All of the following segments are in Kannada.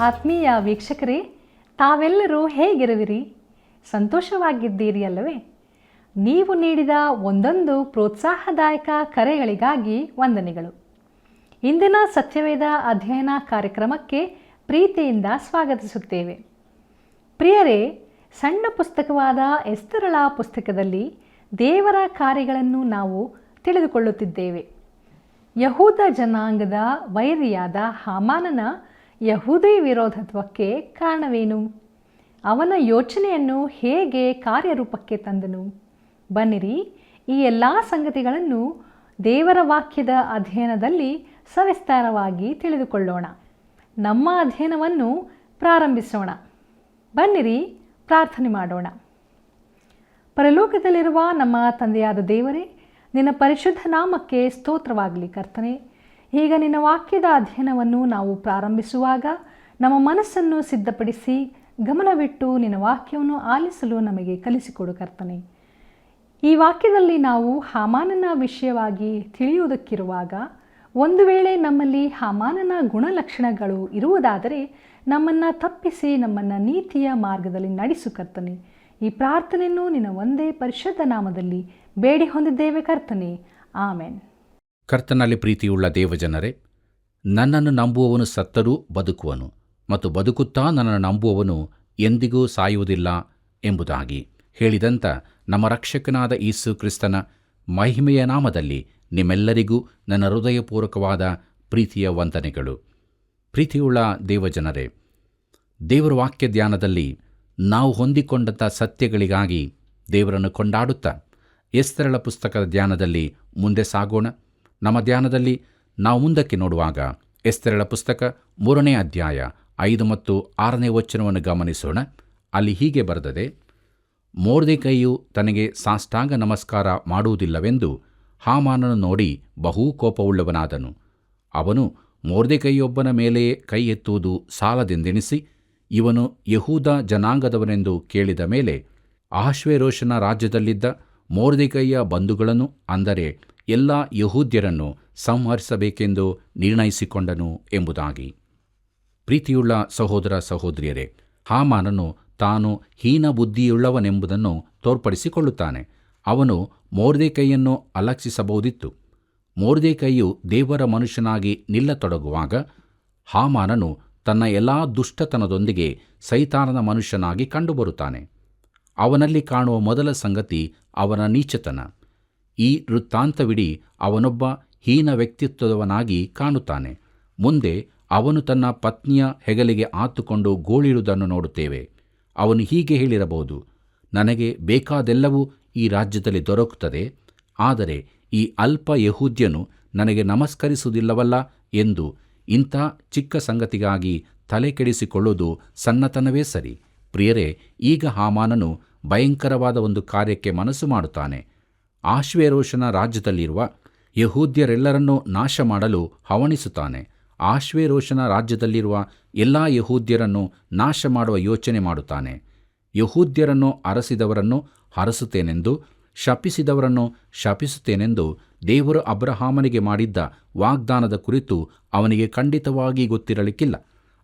ಆತ್ಮೀಯ ವೀಕ್ಷಕರೇ, ತಾವೆಲ್ಲರೂ ಹೇಗಿರುವಿರಿ? ಸಂತೋಷವಾಗಿದ್ದೀರಿ ಅಲ್ಲವೇ? ನೀವು ನೀಡಿದ ಒಂದೊಂದು ಪ್ರೋತ್ಸಾಹದಾಯಕ ಕರೆಗಳಿಗಾಗಿ ವಂದನೆಗಳು. ಇಂದಿನ ಸತ್ಯವೇದ ಅಧ್ಯಯನ ಕಾರ್ಯಕ್ರಮಕ್ಕೆ ಪ್ರೀತಿಯಿಂದ ಸ್ವಾಗತಿಸುತ್ತೇವೆ. ಪ್ರಿಯರೇ, ಸಣ್ಣ ಪುಸ್ತಕವಾದ ಎಸ್ತರಳ ಪುಸ್ತಕದಲ್ಲಿ ದೇವರ ಕಾರ್ಯಗಳನ್ನು ನಾವು ತಿಳಿದುಕೊಳ್ಳುತ್ತಿದ್ದೇವೆ. ಯಹೂದ ಜನಾಂಗದ ವೈರಿಯಾದ ಹಾಮಾನನ ಯಹೂದಿ ವಿರೋಧತ್ವಕ್ಕೆ ಕಾರಣವೇನು? ಅವನ ಯೋಚನೆಯನ್ನು ಹೇಗೆ ಕಾರ್ಯರೂಪಕ್ಕೆ ತಂದನು? ಬನ್ನಿರಿ, ಈ ಎಲ್ಲ ಸಂಗತಿಗಳನ್ನು ದೇವರ ವಾಕ್ಯದ ಅಧ್ಯಯನದಲ್ಲಿ ಸವಿಸ್ತಾರವಾಗಿ ತಿಳಿದುಕೊಳ್ಳೋಣ. ನಮ್ಮ ಅಧ್ಯಯನವನ್ನು ಪ್ರಾರಂಭಿಸೋಣ. ಬನ್ನಿರಿ, ಪ್ರಾರ್ಥನೆ ಮಾಡೋಣ. ಪರಲೋಕದಲ್ಲಿರುವ ನಮ್ಮ ತಂದೆಯಾದ ದೇವರೇ, ನಿನ್ನ ಪರಿಶುದ್ಧ ನಾಮಕ್ಕೆ ಸ್ತೋತ್ರವಾಗಲಿ. ಕರ್ತನೆ, ಈಗ ನಿನ್ನ ವಾಕ್ಯದ ಅಧ್ಯಯನವನ್ನು ನಾವು ಪ್ರಾರಂಭಿಸುವಾಗ ನಮ್ಮ ಮನಸ್ಸನ್ನು ಸಿದ್ಧಪಡಿಸಿ ಗಮನವಿಟ್ಟು ನಿನ್ನ ವಾಕ್ಯವನ್ನು ಆಲಿಸಲು ನಮಗೆ ಕಲಿಸಿಕೊಡು. ಕರ್ತನೆ, ಈ ವಾಕ್ಯದಲ್ಲಿ ನಾವು ಹಾಮಾನನ ವಿಷಯವಾಗಿ ತಿಳಿಯುವುದಕ್ಕಿರುವಾಗ, ಒಂದು ವೇಳೆ ನಮ್ಮಲ್ಲಿ ಹಾಮಾನನ ಗುಣಲಕ್ಷಣಗಳು ಇರುವುದಾದರೆ ನಮ್ಮನ್ನು ತಪ್ಪಿಸಿ ನಮ್ಮನ್ನು ನೀತಿಯ ಮಾರ್ಗದಲ್ಲಿ ನಡೆಸು. ಕರ್ತನೆ, ಈ ಪ್ರಾರ್ಥನೆಯನ್ನು ನಿನ್ನ ಒಂದೇ ಪರಿಶುದ್ಧ ನಾಮದಲ್ಲಿ ಬೇಡಿ ಹೊಂದಿದ್ದೇವೆ ಕರ್ತನೆ, ಆಮೆನ್. ಕರ್ತನಲ್ಲಿ ಪ್ರೀತಿಯುಳ್ಳ ದೇವಜನರೇ, ನನ್ನನ್ನು ನಂಬುವವನು ಸತ್ತರೂ ಬದುಕುವನು, ಮತ್ತು ಬದುಕುತ್ತಾ ನನ್ನನ್ನು ನಂಬುವವನು ಎಂದಿಗೂ ಸಾಯುವುದಿಲ್ಲ ಎಂಬುದಾಗಿ ಹೇಳಿದಂಥ ನಮ್ಮ ರಕ್ಷಕನಾದ ಯೇಸು ಕ್ರಿಸ್ತನ ಮಹಿಮೆಯ ನಾಮದಲ್ಲಿ ನಿಮ್ಮೆಲ್ಲರಿಗೂ ನನ್ನ ಹೃದಯಪೂರ್ವಕವಾದ ಪ್ರೀತಿಯ ವಂದನೆಗಳು. ಪ್ರೀತಿಯುಳ್ಳ ದೇವಜನರೇ, ದೇವರ ವಾಕ್ಯ ಧ್ಯಾನದಲ್ಲಿ ನಾವು ಹೊಂದಿಕೊಂಡಂಥ ಸತ್ಯಗಳಿಗಾಗಿ ದೇವರನ್ನು ಕೊಂಡಾಡುತ್ತಾ ಎಸ್ತರಳ ಪುಸ್ತಕದ ಧ್ಯಾನದಲ್ಲಿ ಮುಂದೆ ಸಾಗೋಣ. ನಮ್ಮ ಧ್ಯಾನದಲ್ಲಿ ನಾವು ಮುಂದಕ್ಕೆ ನೋಡುವಾಗ ಎಸ್ತರಳ ಪುಸ್ತಕ 3ನೇ ಅಧ್ಯಾಯ 5 ಮತ್ತು 6ನೇ ವಚನವನ್ನು ಗಮನಿಸೋಣ. ಅಲ್ಲಿ ಹೀಗೆ ಬರೆದದೆ: ಮೊರ್ದೆಕೈಯು ತನಗೆ ಸಾಷ್ಟಾಂಗ ನಮಸ್ಕಾರ ಮಾಡುವುದಿಲ್ಲವೆಂದು ಹಾಮಾನನು ನೋಡಿ ಬಹು ಕೋಪವುಳ್ಳವನಾದನು. ಅವನು ಮೊರ್ದೆಕೈಯೊಬ್ಬನ ಮೇಲೆಯೇ ಕೈ ಎತ್ತುವುದು ಸಾಲದೆಂದೆಣಿಸಿ ಇವನು ಯಹೂದ ಜನಾಂಗದವನೆಂದು ಕೇಳಿದ ಮೇಲೆ ಅಹಷ್ವೇರೋಷನ ರಾಜ್ಯದಲ್ಲಿದ್ದ ಮೊರ್ದೆಕೈಯ ಬಂಧುಗಳನ್ನು, ಅಂದರೆ ಎಲ್ಲ ಯಹೂದ್ಯರನ್ನು ಸಂಹರಿಸಬೇಕೆಂದು ನಿರ್ಣಯಿಸಿಕೊಂಡನು ಎಂಬುದಾಗಿ. ಪ್ರೀತಿಯುಳ್ಳ ಸಹೋದರ ಸಹೋದರಿಯರೇ, ಹಾಮಾನನು ತಾನು ಹೀನ ಬುದ್ಧಿಯುಳ್ಳವನೆಂಬುದನ್ನು ತೋರ್ಪಡಿಸಿಕೊಳ್ಳುತ್ತಾನೆ. ಅವನು ಮೊರ್ದೆಕೈಯನ್ನು ಅಲಕ್ಷಿಸಬಹುದಿತ್ತು. ಮೊರ್ದೆಕೈಯು ದೇವರ ಮನುಷ್ಯನಾಗಿ ನಿಲ್ಲತೊಡಗುವಾಗ ಹಾಮಾನನು ತನ್ನ ಎಲ್ಲ ದುಷ್ಟತನದೊಂದಿಗೆ ಸೈತಾನನ ಮನುಷ್ಯನಾಗಿ ಕಂಡುಬರುತ್ತಾನೆ. ಅವನಲ್ಲಿ ಕಾಣುವ ಮೊದಲ ಸಂಗತಿ ಅವನ ನೀಚತನ. ಈ ವೃತ್ತಾಂತವಿಡೀ ಅವನೊಬ್ಬ ಹೀನ ವ್ಯಕ್ತಿತ್ವದವನಾಗಿ ಕಾಣುತ್ತಾನೆ. ಮುಂದೆ ಅವನು ತನ್ನ ಪತ್ನಿಯ ಹೆಗಲಿಗೆ ಆತುಕೊಂಡು ಗೋಳಿಡುವುದನ್ನು ನೋಡುತ್ತೇವೆ. ಅವನು ಹೀಗೆ ಹೇಳಿರಬಹುದು: ನನಗೆ ಬೇಕಾದೆಲ್ಲವೂ ಈ ರಾಜ್ಯದಲ್ಲಿ ದೊರಕುತ್ತದೆ, ಆದರೆ ಈ ಅಲ್ಪ ಯಹೂದ್ಯನು ನನಗೆ ನಮಸ್ಕರಿಸುವುದಿಲ್ಲವಲ್ಲ ಎಂದು. ಇಂಥ ಚಿಕ್ಕ ಸಂಗತಿಗಾಗಿ ತಲೆ ಕೆಡಿಸಿಕೊಳ್ಳುವುದು ಸಣ್ಣತನವೇ ಸರಿ. ಪ್ರಿಯರೇ, ಈಗ ಹಾಮಾನನು ಭಯಂಕರವಾದ ಒಂದು ಕಾರ್ಯಕ್ಕೆ ಮನಸ್ಸು ಮಾಡುತ್ತಾನೆ. ಅಹಷ್ವೇರೋಷನ ರಾಜ್ಯದಲ್ಲಿರುವ ಯಹೂದ್ಯರೆಲ್ಲರನ್ನೂ ನಾಶ ಮಾಡಲು ಹವಣಿಸುತ್ತಾನೆ. ಅಹಷ್ವೇರೋಷನ ರಾಜ್ಯದಲ್ಲಿರುವ ಎಲ್ಲ ಯಹೂದ್ಯರನ್ನು ನಾಶ ಮಾಡುವ ಯೋಚನೆ ಮಾಡುತ್ತಾನೆ. ಯಹೂದ್ಯರನ್ನು ಅರಸಿದವರನ್ನು ಹರಸುತ್ತೇನೆಂದು, ಶಪಿಸಿದವರನ್ನು ಶಪಿಸುತ್ತೇನೆಂದು ದೇವರು ಅಬ್ರಹಾಮನಿಗೆ ಮಾಡಿದ್ದ ವಾಗ್ದಾನದ ಕುರಿತು ಅವನಿಗೆ ಖಂಡಿತವಾಗಿ ಗೊತ್ತಿರಲಿಕ್ಕಿಲ್ಲ.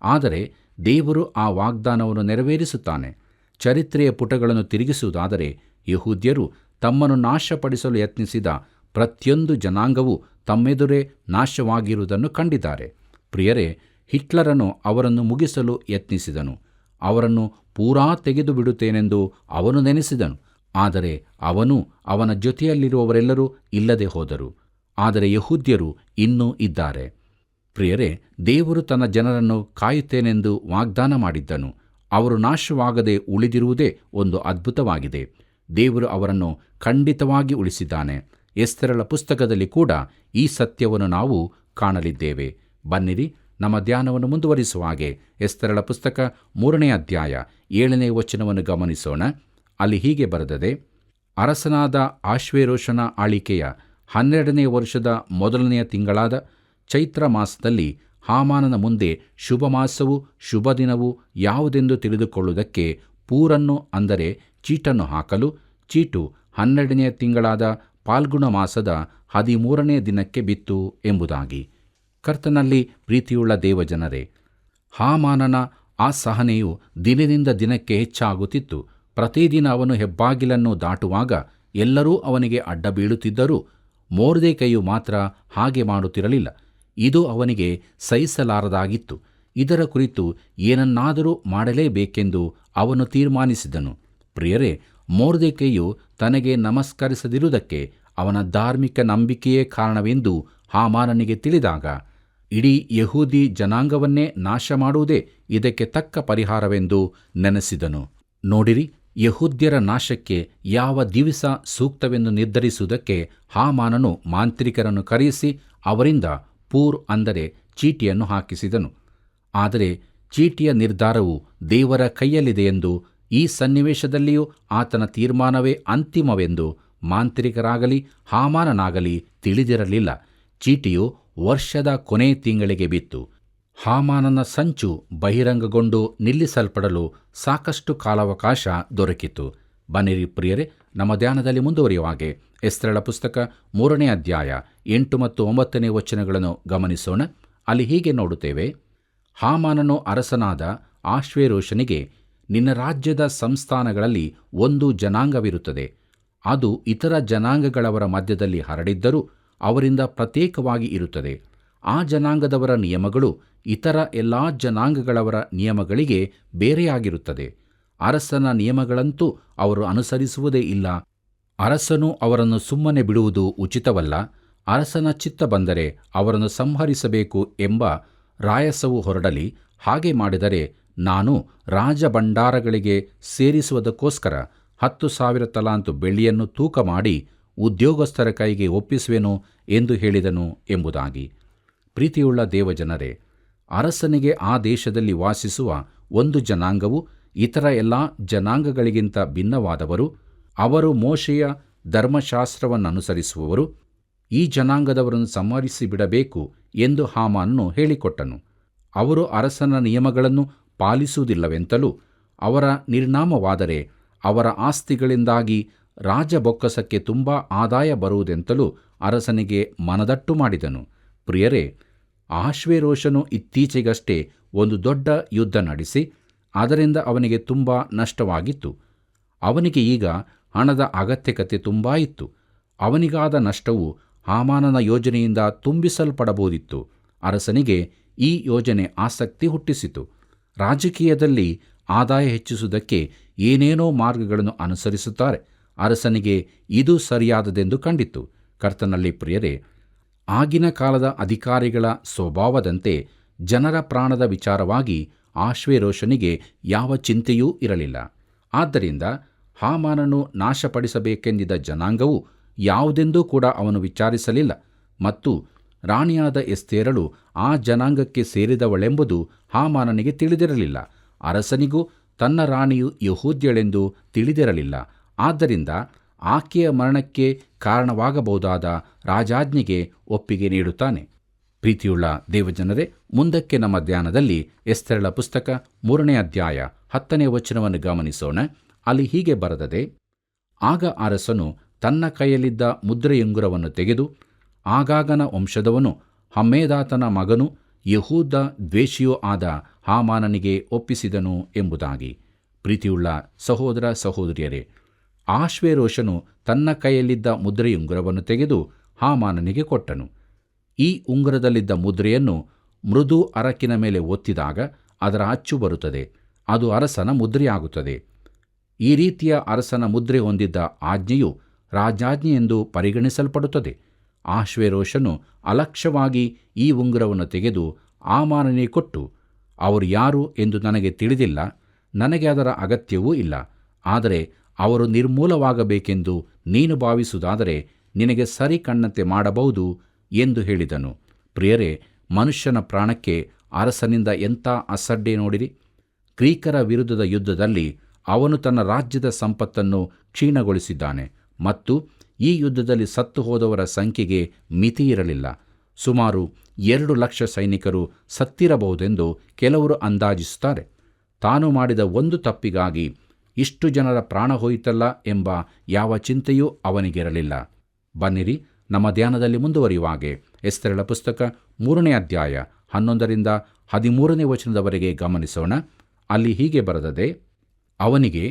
ಆದರೆ ದೇವರು ಆ ವಾಗ್ದಾನವನ್ನು ನೆರವೇರಿಸುತ್ತಾನೆ. ಚರಿತ್ರೆಯ ಪುಟಗಳನ್ನು ತಿರುಗಿಸುವುದಾದರೆ ಯಹೂದ್ಯರು ತಮ್ಮನ್ನು ನಾಶಪಡಿಸಲು ಯತ್ನಿಸಿದ ಪ್ರತಿಯೊಂದು ಜನಾಂಗವೂ ತಮ್ಮೆದುರೇ ನಾಶವಾಗಿರುವುದನ್ನು ಕಂಡಿದ್ದಾರೆ. ಪ್ರಿಯರೇ, ಹಿಟ್ಲರನು ಅವರನ್ನು ಮುಗಿಸಲು ಯತ್ನಿಸಿದನು. ಅವರನ್ನು ಪೂರಾ ತೆಗೆದು ಬಿಡುತ್ತೇನೆಂದು ಅವನು ನೆನೆಸಿದನು. ಆದರೆ ಅವನು, ಅವನ ಜೊತೆಯಲ್ಲಿರುವವರೆಲ್ಲರೂ ಇಲ್ಲದೆ ಹೋದರು. ಆದರೆ ಯಹೂದ್ಯರು ಇನ್ನೂ ಇದ್ದಾರೆ. ಪ್ರಿಯರೇ, ದೇವರು ತನ್ನ ಜನರನ್ನು ಕಾಯುತ್ತೇನೆಂದು ವಾಗ್ದಾನ ಮಾಡಿದ್ದನು. ಅವರು ನಾಶವಾಗದೆ ಉಳಿದಿರುವುದೇ ಒಂದು ಅದ್ಭುತವಾಗಿದೆ. ದೇವರು ಅವರನ್ನು ಖಂಡಿತವಾಗಿ ಉಳಿಸಿದ್ದಾನೆ. ಎಸ್ತರಳ ಪುಸ್ತಕದಲ್ಲಿ ಕೂಡ ಈ ಸತ್ಯವನ್ನು ನಾವು ಕಾಣಲಿದ್ದೇವೆ. ಬನ್ನಿರಿ, ನಮ್ಮ ಧ್ಯಾನವನ್ನು ಮುಂದುವರಿಸುವ ಹಾಗೆ ಎಸ್ತರಳ ಪುಸ್ತಕ 3ನೇ ಅಧ್ಯಾಯ 7ನೇ ವಚನವನ್ನು ಗಮನಿಸೋಣ. ಅಲ್ಲಿ ಹೀಗೆ ಬರೆದದೆ: ಅರಸನಾದ ಅಹಷ್ವೇರೋಷನ ಆಳಿಕೆಯ 12ನೇ ವರ್ಷದ ಮೊದಲನೆಯ ತಿಂಗಳಾದ ಚೈತ್ರ ಮಾಸದಲ್ಲಿ ಹಾಮಾನನ ಮುಂದೆ ಶುಭ ಮಾಸವೂ ಶುಭ ದಿನವೂ ಯಾವುದೆಂದು ತಿಳಿದುಕೊಳ್ಳುವುದಕ್ಕೆ ಪೂರನ್ನು, ಅಂದರೆ ಚೀಟನ್ನು ಹಾಕಲು, ಚೀಟು 12ನೇ ತಿಂಗಳಾದ ಫಾಲ್ಗುಣ ಮಾಸದ 13ನೇ ದಿನಕ್ಕೆ ಬಿತ್ತು ಎಂಬುದಾಗಿ. ಕರ್ತನಲ್ಲಿ ಪ್ರೀತಿಯುಳ್ಳ ದೇವಜನರೇ, ಹಾಮಾನನ ಆ ಸಹನೆಯು ದಿನದಿಂದ ದಿನಕ್ಕೆ ಹೆಚ್ಚಾಗುತ್ತಿತ್ತು. ಪ್ರತಿದಿನ ಅವನು ಹೆಬ್ಬಾಗಿಲನ್ನು ದಾಟುವಾಗ ಎಲ್ಲರೂ ಅವನಿಗೆ ಅಡ್ಡ ಬೀಳುತ್ತಿದ್ದರೂ ಮೊರ್ದೆಕೈಯು ಮಾತ್ರ ಹಾಗೆ ಮಾಡುತ್ತಿರಲಿಲ್ಲ. ಇದು ಅವನಿಗೆ ಸಹಿಸಲಾರದಾಗಿತ್ತು. ಇದರ ಕುರಿತು ಏನನ್ನಾದರೂ ಮಾಡಲೇಬೇಕೆಂದು ಅವನು ತೀರ್ಮಾನಿಸಿದನು. ಪ್ರಿಯರೇ, ಮೊರ್ದೆಕೈಯು ತನಗೆ ನಮಸ್ಕರಿಸದಿರುವುದಕ್ಕೆ ಅವನ ಧಾರ್ಮಿಕ ನಂಬಿಕೆಯೇ ಕಾರಣವೆಂದು ಹಾಮಾನನಿಗೆ ತಿಳಿದಾಗ ಇಡೀ ಯಹೂದಿ ಜನಾಂಗವನ್ನೇ ನಾಶ ಮಾಡುವುದೇ ಇದಕ್ಕೆ ತಕ್ಕ ಪರಿಹಾರವೆಂದು ನೆನೆಸಿದನು. ನೋಡಿರಿ, ಯಹೂದ್ಯರ ನಾಶಕ್ಕೆ ಯಾವ ದಿವಸ ಸೂಕ್ತವೆಂದು ನಿರ್ಧರಿಸುವುದಕ್ಕೆ ಹಾಮಾನನು ಮಾಂತ್ರಿಕರನ್ನು ಕರೆಯಿಸಿ ಅವರಿಂದ ಪೂರ್ ಅಂದರೆ ಚೀಟಿಯನ್ನು ಹಾಕಿಸಿದನು. ಆದರೆ ಚೀಟಿಯ ನಿರ್ಧಾರವು ದೇವರ ಕೈಯಲ್ಲಿದೆಯೆಂದು, ಈ ಸನ್ನಿವೇಶದಲ್ಲಿಯೂ ಆತನ ತೀರ್ಮಾನವೇ ಅಂತಿಮವೆಂದು ಮಾಂತ್ರಿಕರಾಗಲಿ ಹಾಮಾನನಾಗಲಿ ತಿಳಿದಿರಲಿಲ್ಲ. ಚೀಟಿಯು ವರ್ಷದ ಕೊನೆ ತಿಂಗಳಿಗೆ ಬಿತ್ತು. ಹಾಮಾನನ ಸಂಚು ಬಹಿರಂಗಗೊಂಡು ನಿಲ್ಲಿಸಲ್ಪಡಲು ಸಾಕಷ್ಟು ಕಾಲಾವಕಾಶ ದೊರಕಿತು. ಬನ್ನಿರಿ ಪ್ರಿಯರೇ, ನಮ್ಮ ಧ್ಯಾನದಲ್ಲಿ ಮುಂದುವರಿಯುವಾಗೆ ಎಸ್ತೇರಳ ಪುಸ್ತಕ 3ನೇ ಅಧ್ಯಾಯ 8 ಮತ್ತು 9ನೇ ವಚನಗಳನ್ನು ಗಮನಿಸೋಣ. ಅಲ್ಲಿ ಹೀಗೆ ನೋಡುತ್ತೇವೆ: ಹಾಮಾನನು ಅರಸನಾದ ಆಶ್ವೇರೋಷನಿಗೆ, ನಿನ್ನ ರಾಜ್ಯದ ಸಂಸ್ಥಾನಗಳಲ್ಲಿ ಒಂದು ಜನಾಂಗವಿರುತ್ತದೆ. ಅದು ಇತರ ಜನಾಂಗಗಳವರ ಮಧ್ಯದಲ್ಲಿ ಹರಡಿದ್ದರೂ ಅವರಿಂದ ಪ್ರತ್ಯೇಕವಾಗಿ ಇರುತ್ತದೆ. ಆ ಜನಾಂಗದವರ ನಿಯಮಗಳು ಇತರ ಎಲ್ಲ ಜನಾಂಗಗಳವರ ನಿಯಮಗಳಿಗೆ ಬೇರೆಯಾಗಿರುತ್ತದೆ. ಅರಸನ ನಿಯಮಗಳಂತೂ ಅವರು ಅನುಸರಿಸುವುದೇ ಇಲ್ಲ. ಅರಸನು ಅವರನ್ನು ಸುಮ್ಮನೆ ಬಿಡುವುದು ಉಚಿತವಲ್ಲ. ಅರಸನ ಚಿತ್ತ ಬಂದರೆ ಅವರನ್ನು ಸಂಹರಿಸಬೇಕು ಎಂಬ ರಾಯಸವು ಹೊರಡಲಿ. ಹಾಗೆ ಮಾಡಿದರೆ ನಾನು ರಾಜಭಂಡಾರಗಳಿಗೆ ಸೇರಿಸುವುದಕ್ಕೋಸ್ಕರ 10,000 ತಲಾಂತು ಬೆಳ್ಳಿಯನ್ನು ತೂಕ ಮಾಡಿ ಉದ್ಯೋಗಸ್ಥರ ಕೈಗೆ ಒಪ್ಪಿಸುವೆನು ಎಂದು ಹೇಳಿದನು ಎಂಬುದಾಗಿ. ಪ್ರೀತಿಯುಳ್ಳ ದೇವಜನರೇ, ಅರಸನಿಗೆ ಆ ದೇಶದಲ್ಲಿ ವಾಸಿಸುವ ಒಂದು ಜನಾಂಗವು ಇತರ ಎಲ್ಲ ಜನಾಂಗಗಳಿಗಿಂತ ಭಿನ್ನವಾದವರು. ಅವರು ಮೋಶೆಯ ಧರ್ಮಶಾಸ್ತ್ರವನ್ನನುಸರಿಸುವವರು. ಈ ಜನಾಂಗದವರನ್ನು ಸಂಹರಿಸಿಬಿಡಬೇಕು ಎಂದು ಹಾಮಾನನು ಹೇಳಿಕೊಟ್ಟನು. ಅವರು ಅರಸನ ನಿಯಮಗಳನ್ನು ಪಾಲಿಸುವುದಿಲ್ಲವೆಂತಲೂ ಅವರ ನಿರ್ನಾಮವಾದರೆ ಅವರ ಆಸ್ತಿಗಳಿಂದಾಗಿ ರಾಜಬೊಕ್ಕಸಕ್ಕೆ ತುಂಬ ಆದಾಯ ಬರುವುದೆಂತಲೂ ಅರಸನಿಗೆ ಮನದಟ್ಟು ಮಾಡಿದನು. ಪ್ರಿಯರೇ, ಆಶ್ವೇರೋಷನು ಇತ್ತೀಚೆಗಷ್ಟೇ ಒಂದು ದೊಡ್ಡ ಯುದ್ಧ ನಡೆಸಿ ಅದರಿಂದ ಅವನಿಗೆ ತುಂಬ ನಷ್ಟವಾಗಿತ್ತು. ಅವನಿಗೆ ಈಗ ಹಣದ ಅಗತ್ಯಕತೆ ತುಂಬ ಇತ್ತು. ಅವನಿಗಾದ ನಷ್ಟವು ಹಾಮಾನನ ಯೋಜನೆಯಿಂದ ತುಂಬಿಸಲ್ಪಡಬಹುದಿತ್ತು. ಅರಸನಿಗೆ ಈ ಯೋಜನೆ ಆಸಕ್ತಿ ಹುಟ್ಟಿಸಿತು. ರಾಜಕೀಯದಲ್ಲಿ ಆದಾಯ ಹೆಚ್ಚಿಸುವುದಕ್ಕೆ ಏನೇನೋ ಮಾರ್ಗಗಳನ್ನು ಅನುಸರಿಸುತ್ತಾರೆ. ಅರಸನಿಗೆ ಇದು ಸರಿಯಾದದೆಂದು ಕಂಡಿತು. ಕರ್ತನಲ್ಲಿ ಪ್ರಿಯರೇ, ಆಗಿನ ಕಾಲದ ಅಧಿಕಾರಿಗಳ ಸ್ವಭಾವದಂತೆ ಜನರ ಪ್ರಾಣದ ವಿಚಾರವಾಗಿ ಆಶ್ವೇರೋಷನಿಗೆ ಯಾವ ಚಿಂತೆಯೂ ಇರಲಿಲ್ಲ. ಆದ್ದರಿಂದ ಹಾಮಾನನು ನಾಶಪಡಿಸಬೇಕೆಂದಿದ್ದ ಜನಾಂಗವು ಯಾವುದೆಂದೂ ಕೂಡ ಅವನು ವಿಚಾರಿಸಲಿಲ್ಲ. ಮತ್ತು ರಾಣಿಯಾದ ಎಸ್ತೇರಳು ಆ ಜನಾಂಗಕ್ಕೆ ಸೇರಿದವಳೆಂಬುದು ಹಾಮಾನನಿಗೆ ತಿಳಿದಿರಲಿಲ್ಲ. ಅರಸನಿಗೂ ತನ್ನ ರಾಣಿಯು ಯಹೂದ್ಯಳೆಂದು ತಿಳಿದಿರಲಿಲ್ಲ. ಆದ್ದರಿಂದ ಆಕೆಯ ಮರಣಕ್ಕೆ ಕಾರಣವಾಗಬಹುದಾದ ರಾಜಾಜ್ಞೆಗೆ ಒಪ್ಪಿಗೆ ನೀಡುತ್ತಾನೆ. ಪ್ರೀತಿಯುಳ್ಳ ದೇವಜನರೇ, ಮುಂದಕ್ಕೆ ನಮ್ಮ ಧ್ಯಾನದಲ್ಲಿ ಎಸ್ತೇರಳ ಪುಸ್ತಕ 3ನೇ ಅಧ್ಯಾಯ 10ನೇ ವಚನವನ್ನು ಗಮನಿಸೋಣ. ಅಲ್ಲಿ ಹೀಗೆ ಬರೆದದೆ: ಆಗ ಅರಸನು ತನ್ನ ಕೈಯಲ್ಲಿದ್ದ ಮುದ್ರೆಯುಂಗುರವನ್ನು ತೆಗೆದು ಆಗಾಗನ ವಂಶದವನು ಹಮ್ಮೇದಾತನ ಮಗನು ಯಹೂದ ದ್ವೇಷಿಯೂ ಆದ ಹಾಮಾನನಿಗೆ ಒಪ್ಪಿಸಿದನು ಎಂಬುದಾಗಿ. ಪ್ರೀತಿಯುಳ್ಳ ಸಹೋದರ ಸಹೋದರಿಯರೇ, ಆಶ್ವೇರೋಷನು ತನ್ನ ಕೈಯಲ್ಲಿದ್ದ ಮುದ್ರೆಯುಂಗುರವನ್ನು ತೆಗೆದು ಹಾಮಾನನಿಗೆ ಕೊಟ್ಟನು. ಈ ಉಂಗುರದಲ್ಲಿದ್ದ ಮುದ್ರೆಯನ್ನು ಮೃದು ಅರಕಿನ ಮೇಲೆ ಒತ್ತಿದಾಗ ಅದರ ಅಚ್ಚು ಬರುತ್ತದೆ. ಅದು ಅರಸನ ಮುದ್ರೆಯಾಗುತ್ತದೆ. ಈ ರೀತಿಯ ಅರಸನ ಮುದ್ರೆ ಹೊಂದಿದ್ದ ಆಜ್ಞೆಯು ರಾಜಾಜ್ಞೆಯೆಂದು ಪರಿಗಣಿಸಲ್ಪಡುತ್ತದೆ. ಆಶ್ವೇರೋಷನು ಅಲಕ್ಷ್ಯವಾಗಿ ಈ ಉಂಗುರವನ್ನು ತೆಗೆದು ಹಾಮಾನನಿಗೆ ಕೊಟ್ಟು, ಅವರು ಯಾರು ಎಂದು ನನಗೆ ತಿಳಿದಿಲ್ಲ, ನನಗೆ ಅದರ ಅಗತ್ಯವೂ ಇಲ್ಲ. ಆದರೆ ಅವರು ನಿರ್ಮೂಲವಾಗಬೇಕೆಂದು ನೀನು ಭಾವಿಸುವುದಾದರೆ ನಿನಗೆ ಸರಿ ಕಣ್ಣಂತೆ ಮಾಡಬಹುದು ಎಂದು ಹೇಳಿದನು. ಪ್ರಿಯರೇ, ಮನುಷ್ಯನ ಪ್ರಾಣಕ್ಕೆ ಅರಸನಿಂದ ಎಂಥ ಅಸಡ್ಡೆ ನೋಡಿರಿ. ಗ್ರೀಕರ ವಿರುದ್ಧದ ಯುದ್ಧದಲ್ಲಿ ಅವನು ತನ್ನ ರಾಜ್ಯದ ಸಂಪತ್ತನ್ನು ಕ್ಷೀಣಗೊಳಿಸಿದ್ದಾನೆ ಮತ್ತು ಈ ಯುದ್ಧದಲ್ಲಿ ಸತ್ತು ಹೋದವರ ಸಂಖ್ಯೆಗೆ ಮಿತಿಯಿರಲಿಲ್ಲ. ಸುಮಾರು 2,00,000 ಸೈನಿಕರು ಸತ್ತಿರಬಹುದೆಂದು ಕೆಲವರು ಅಂದಾಜಿಸುತ್ತಾರೆ. ತಾನು ಮಾಡಿದ ಒಂದು ತಪ್ಪಿಗಾಗಿ ಇಷ್ಟು ಜನರ ಪ್ರಾಣ ಹೋಯಿತಲ್ಲ ಎಂಬ ಯಾವ ಚಿಂತೆಯೂ ಅವನಿಗಿರಲಿಲ್ಲ. ಬನ್ನಿರಿ, ನಮ್ಮ ಧ್ಯಾನದಲ್ಲಿ ಮುಂದುವರಿಯುವಾಗೆ ಎಸ್ತೇರಳ ಪುಸ್ತಕ 3ನೇ ಅಧ್ಯಾಯ 11ರಿಂದ 13ನೇ ವಚನದವರೆಗೆ ಗಮನಿಸೋಣ. ಅಲ್ಲಿ ಹೀಗೆ ಬರೆದದೆ, ಅವನಿಗೆ,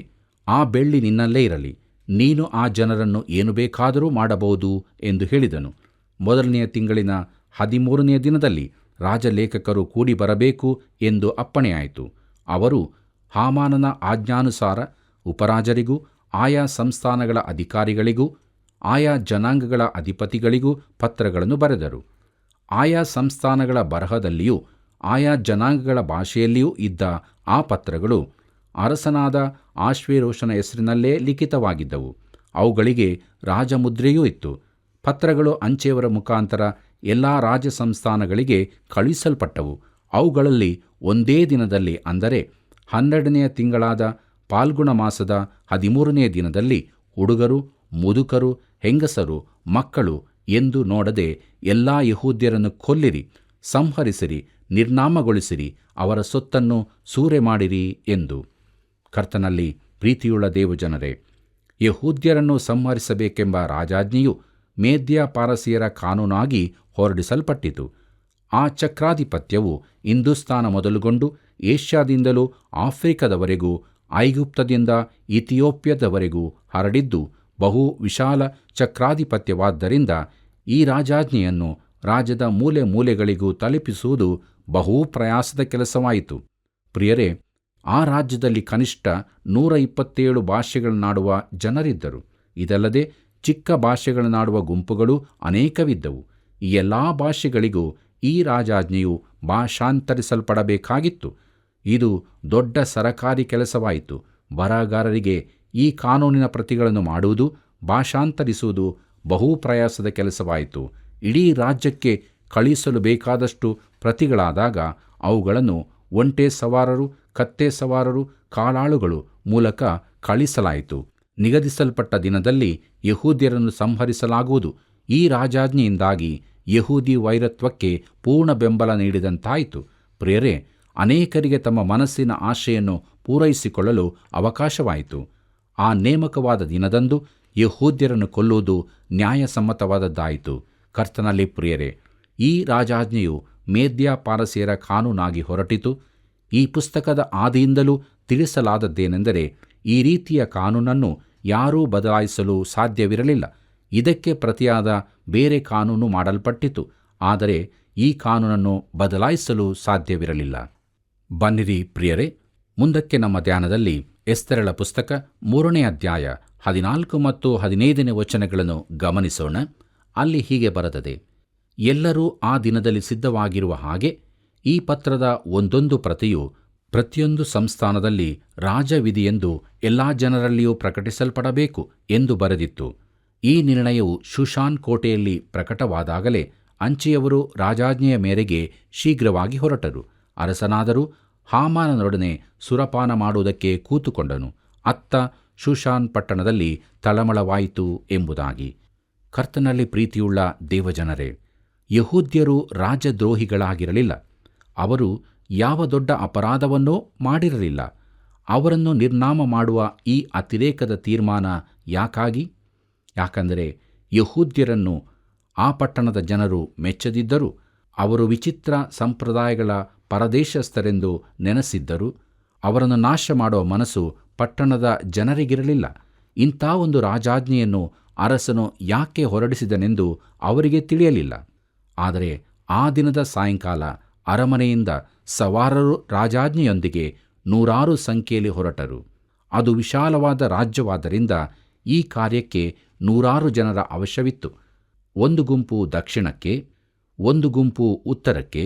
ಆ ಬೆಳ್ಳಿ ನಿನ್ನಲ್ಲೇ ಇರಲಿ, ನೀನು ಆ ಜನರನ್ನು ಏನು ಬೇಕಾದರೂ ಮಾಡಬಹುದು ಎಂದು ಹೇಳಿದನು. ಮೊದಲನೆಯ ತಿಂಗಳಿನ 13ನೆಯ ದಿನದಲ್ಲಿ ರಾಜಲೇಖಕರು ಕೂಡಿ ಬರಬೇಕು ಎಂದು ಅಪ್ಪಣೆಯಾಯಿತು. ಅವರು ಹಾಮಾನನ ಆಜ್ಞಾನುಸಾರ ಉಪರಾಜರಿಗೂ ಆಯಾ ಸಂಸ್ಥಾನಗಳ ಅಧಿಕಾರಿಗಳಿಗೂ ಆಯಾ ಜನಾಂಗಗಳ ಅಧಿಪತಿಗಳಿಗೂ ಪತ್ರಗಳನ್ನು ಬರೆದರು. ಆಯಾ ಸಂಸ್ಥಾನಗಳ ಬರಹದಲ್ಲಿಯೂ ಆಯಾ ಜನಾಂಗಗಳ ಭಾಷೆಯಲ್ಲಿಯೂ ಇದ್ದ ಆ ಪತ್ರಗಳು ಅರಸನಾದ ಆಶ್ವೇರೋಷನ ಹೆಸರಿನಲ್ಲೇ ಲಿಖಿತವಾಗಿದ್ದವು. ಅವುಗಳಿಗೆ ರಾಜಮುದ್ರೆಯೂ ಇತ್ತು. ಪತ್ರಗಳು ಅಂಚೆಯವರ ಮುಖಾಂತರ ಎಲ್ಲ ರಾಜ ಸಂಸ್ಥಾನಗಳಿಗೆ ಕಳುಹಿಸಲ್ಪಟ್ಟವು. ಅವುಗಳಲ್ಲಿ ಒಂದೇ ದಿನದಲ್ಲಿ, ಅಂದರೆ 12ನೆಯ ತಿಂಗಳಾದ ಫಾಲ್ಗುಣ ಮಾಸದ 13ನೆಯ ದಿನದಲ್ಲಿ, ಹುಡುಗರು, ಮುದುಕರು, ಹೆಂಗಸರು, ಮಕ್ಕಳು ಎಂದು ನೋಡದೆ ಎಲ್ಲ ಯೆಹೂದ್ಯರನ್ನು ಕೊಲ್ಲಿರಿ, ಸಂಹರಿಸಿರಿ, ನಿರ್ನಾಮಗೊಳಿಸಿರಿ, ಅವರ ಸೊತ್ತನ್ನು ಸೂರೆ ಮಾಡಿರಿ ಎಂದು. ಕರ್ತನಲ್ಲಿ ಪ್ರೀತಿಯುಳ್ಳ ದೇವಜನರೇ, ಯೆಹೂದ್ಯರನ್ನು ಸಂಹರಿಸಬೇಕೆಂಬ ರಾಜಾಜ್ಞೆಯು ಮೇದ್ಯ ಪಾರಸಿಯರ ಕಾನೂನಾಗಿ ಹೊರಡಿಸಲ್ಪಟ್ಟಿತು. ಆ ಚಕ್ರಾಧಿಪತ್ಯವು ಹಿಂದೂಸ್ತಾನ ಮೊದಲುಗೊಂಡು ಏಷ್ಯಾದಿಂದಲೂ ಆಫ್ರಿಕಾದವರೆಗೂ ಐಗುಪ್ತದಿಂದ ಇಥಿಯೋಪ್ಯದವರೆಗೂ ಹರಡಿದ್ದು ಬಹು ವಿಶಾಲ ಚಕ್ರಾಧಿಪತ್ಯವಾದ್ದರಿಂದ ಈ ರಾಜಾಜ್ಞೆಯನ್ನು ರಾಜ್ಯದ ಮೂಲೆ ಮೂಲೆಗಳಿಗೂ ತಲುಪಿಸುವುದು ಬಹು ಪ್ರಯಾಸದ ಕೆಲಸವಾಯಿತು. ಪ್ರಿಯರೇ, ಆ ರಾಜ್ಯದಲ್ಲಿ ಕನಿಷ್ಠ 127 ಭಾಷೆಗಳನ್ನಾಡುವ ಜನರಿದ್ದರು. ಇದಲ್ಲದೆ ಚಿಕ್ಕ ಭಾಷೆಗಳನ್ನಾಡುವ ಗುಂಪುಗಳು ಅನೇಕವಿದ್ದವು. ಈ ಎಲ್ಲ ಭಾಷೆಗಳಿಗೂ ಈ ರಾಜಾಜ್ಞೆಯು ಭಾಷಾಂತರಿಸಲ್ಪಡಬೇಕಾಗಿತ್ತು. ಇದು ದೊಡ್ಡ ಸರಕಾರಿ ಕೆಲಸವಾಯಿತು. ಬರಹಗಾರರಿಗೆ ಈ ಕಾನೂನಿನ ಪ್ರತಿಗಳನ್ನು ಮಾಡುವುದು, ಭಾಷಾಂತರಿಸುವುದು ಬಹು ಪ್ರಯಾಸದ ಕೆಲಸವಾಯಿತು. ಇಡೀ ರಾಜ್ಯಕ್ಕೆ ಕಳುಹಿಸಲು ಬೇಕಾದಷ್ಟು ಪ್ರತಿಗಳಾದಾಗ ಅವುಗಳನ್ನು ಒಂಟೆ ಸವಾರರು, ಕತ್ತೆ ಸವಾರರು, ಕಾಲಾಳುಗಳು ಮೂಲಕ ಕಳಿಸಲಾಯಿತು. ನಿಗದಿಸಲ್ಪಟ್ಟ ದಿನದಲ್ಲಿ ಯೆಹೂದ್ಯರನ್ನು ಸಂಹರಿಸಲಾಗುವುದು. ಈ ರಾಜಾಜ್ಞೆಯಿಂದಾಗಿ ಯೆಹೂದಿ ವೈರತ್ವಕ್ಕೆ ಪೂರ್ಣ ಬೆಂಬಲ ನೀಡಿದಂತಾಯಿತು. ಪ್ರಿಯರೇ, ಅನೇಕರಿಗೆ ತಮ್ಮ ಮನಸ್ಸಿನ ಆಶೆಯನ್ನು ಪೂರೈಸಿಕೊಳ್ಳಲು ಅವಕಾಶವಾಯಿತು. ಆ ನೇಮಕವಾದ ದಿನದಂದು ಯೆಹೂದ್ಯರನ್ನು ಕೊಲ್ಲುವುದು ನ್ಯಾಯಸಮ್ಮತವಾದದ್ದಾಯಿತು. ಕರ್ತನಲ್ಲಿ ಪ್ರಿಯರೇ, ಈ ರಾಜಾಜ್ಞೆಯು ಮೇದ್ಯ ಪಾರಸಿಯರ ಕಾನೂನಾಗಿ ಹೊರಟಿತು. ಈ ಪುಸ್ತಕದ ಆದಿಯಿಂದಲೂ ತಿಳಿಸಲಾದದ್ದೇನೆಂದರೆ, ಈ ರೀತಿಯ ಕಾನೂನನ್ನು ಯಾರೂ ಬದಲಾಯಿಸಲು ಸಾಧ್ಯವಿರಲಿಲ್ಲ. ಇದಕ್ಕೆ ಪ್ರತಿಯಾದ ಬೇರೆ ಕಾನೂನು ಮಾಡಲ್ಪಟ್ಟಿತು, ಆದರೆ ಈ ಕಾನೂನನ್ನು ಬದಲಾಯಿಸಲು ಸಾಧ್ಯವಿರಲಿಲ್ಲ. ಬನ್ನಿರಿ ಪ್ರಿಯರೇ, ಮುಂದಕ್ಕೆ ನಮ್ಮ ಧ್ಯಾನದಲ್ಲಿ ಎಸ್ತೇರಳ ಪುಸ್ತಕ 3ನೇ ಅಧ್ಯಾಯ 14 ಮತ್ತು 15ನೇ ವಚನಗಳನ್ನು ಗಮನಿಸೋಣ. ಅಲ್ಲಿ ಹೀಗೆ ಬರೆದದೆ, ಎಲ್ಲರೂ ಆ ದಿನದಲ್ಲಿ ಸಿದ್ಧವಾಗಿರುವ ಹಾಗೆ ಈ ಪತ್ರದ ಒಂದೊಂದು ಪ್ರತಿಯು ಪ್ರತಿಯೊಂದು ಸಂಸ್ಥಾನದಲ್ಲಿ ರಾಜವಿಧಿಯೆಂದು ಎಲ್ಲ ಜನರಲ್ಲಿಯೂ ಪ್ರಕಟಿಸಲ್ಪಡಬೇಕು ಎಂದು ಬರೆದಿತ್ತು. ಈ ನಿರ್ಣಯವು ಶೂಷಾನ್ ಕೋಟೆಯಲ್ಲಿ ಪ್ರಕಟವಾದಾಗಲೇ ಅಂಚೆಯವರು ರಾಜಾಜ್ಞೆಯ ಮೇರೆಗೆ ಶೀಘ್ರವಾಗಿ ಹೊರಟರು. ಅರಸನಾದರೂ ಹಾಮಾನನೊಡನೆ ಸುರಪಾನ ಮಾಡುವುದಕ್ಕೆ ಕೂತುಕೊಂಡನು. ಅತ್ತ ಶೂಷಾನ್ ಪಟ್ಟಣದಲ್ಲಿ ತಳಮಳವಾಯಿತು ಎಂಬುದಾಗಿ. ಕರ್ತನಲ್ಲಿ ಪ್ರೀತಿಯುಳ್ಳ ದೇವಜನರೇ, ಯೆಹೂದ್ಯರು ರಾಜದ್ರೋಹಿಗಳಾಗಿರಲಿಲ್ಲ. ಅವರು ಯಾವ ದೊಡ್ಡ ಅಪರಾಧವನ್ನೂ ಮಾಡಿರಲಿಲ್ಲ. ಅವರನ್ನು ನಿರ್ನಾಮ ಮಾಡುವ ಈ ಅತಿರೇಕದ ತೀರ್ಮಾನ ಯಾಕಾಗಿ? ಯಾಕಂದರೆ ಯೆಹೂದ್ಯರನ್ನು ಆ ಪಟ್ಟಣದ ಜನರು ಮೆಚ್ಚದಿದ್ದರು. ಅವರು ವಿಚಿತ್ರ ಸಂಪ್ರದಾಯಗಳ ಪರದೇಶಸ್ಥರೆಂದು ನೆನೆಸಿದ್ದರು. ಅವರನ್ನು ನಾಶ ಮಾಡುವ ಮನಸ್ಸು ಪಟ್ಟಣದ ಜನರಿಗಿರಲಿಲ್ಲ. ಇಂಥ ಒಂದು ರಾಜಾಜ್ಞೆಯನ್ನು ಅರಸನು ಯಾಕೆ ಹೊರಡಿಸಿದನೆಂದು ಅವರಿಗೆ ತಿಳಿಯಲಿಲ್ಲ. ಆದರೆ ಆ ದಿನದ ಸಾಯಂಕಾಲ ಅರಮನೆಯಿಂದ ಸವಾರರು ರಾಜಾಜ್ಞೆಯೊಂದಿಗೆ 100 ಸಂಖ್ಯೆಯಲ್ಲಿ ಹೊರಟರು. ಅದು ವಿಶಾಲವಾದ ರಾಜ್ಯವಾದ್ದರಿಂದ ಈ ಕಾರ್ಯಕ್ಕೆ 100 ಜನರ ಅವಶ್ಯವಿತ್ತು. ಒಂದು ಗುಂಪು ದಕ್ಷಿಣಕ್ಕೆ, ಒಂದು ಗುಂಪು ಉತ್ತರಕ್ಕೆ,